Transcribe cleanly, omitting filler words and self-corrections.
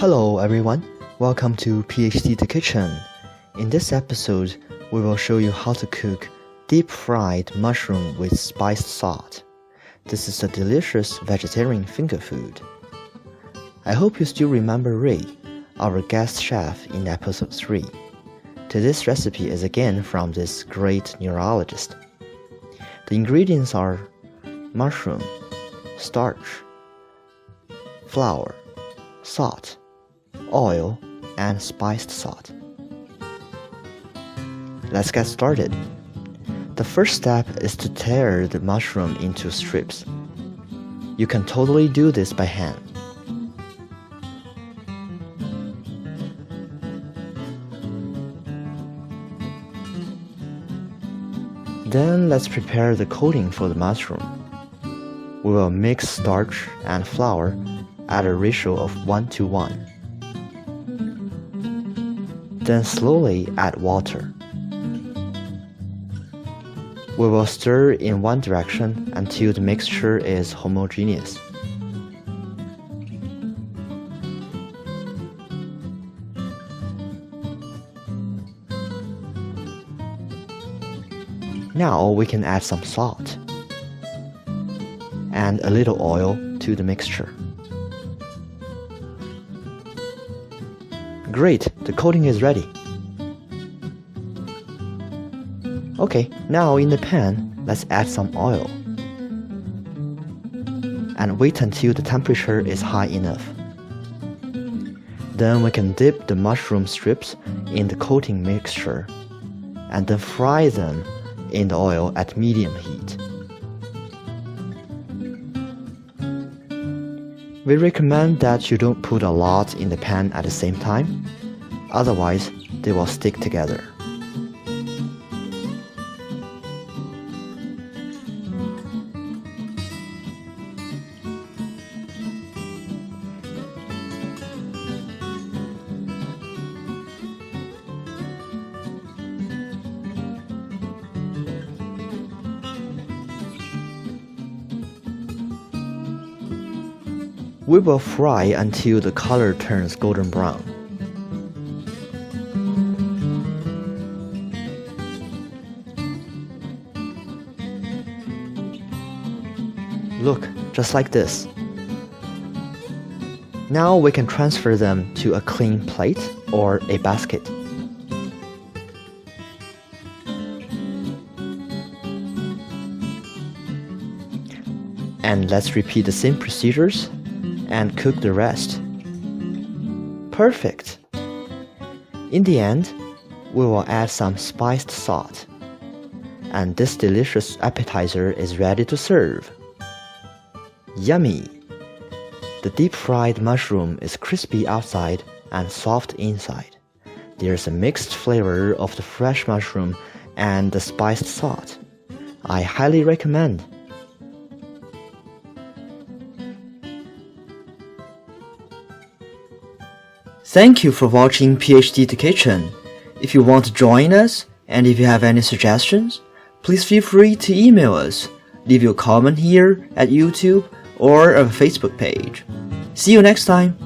Hello everyone, welcome to PhD the Kitchen. In this episode, we will show you how to cook deep-fried mushroom with spiced salt. This is a delicious vegetarian finger food. I hope you still remember Ray, our guest chef in episode 3. Today's recipe is again from this great neurologist. The ingredients are mushroom, starch, flour, salt, oil, and spiced salt. Let's get started. The first step is to tear the mushroom into strips. You can totally do this by hand. Then let's prepare the coating for the mushroom. We will mix starch and flour at a ratio of 1:1. Then slowly add water. We will stir in one direction until the mixture is homogeneous. Now we can add some salt and a little oil to the mixture. Great, the coating is ready. Okay, now in the pan, let's add some oil. And wait until the temperature is high enough. Then we can dip the mushroom strips in the coating mixture and then fry them in the oil at medium heat. We recommend that you don't put a lot in the pan at the same time, otherwise they will stick together. We will fry until the color turns golden brown. Look, just like this. Now we can transfer them to a clean plate or a basket. And let's repeat the same procedures and cook the rest. Perfect! In the end, we will add some spiced salt. And this delicious appetizer is ready to serve. Yummy! The deep-fried mushroom is crispy outside and soft inside. There's a mixed flavor of the fresh mushroom and the spiced salt. I highly recommend. Thank you for watching PhD the Kitchen. If you want to join us, and if you have any suggestions, please feel free to email us. Leave your comment here at YouTube or on our Facebook page. See you next time!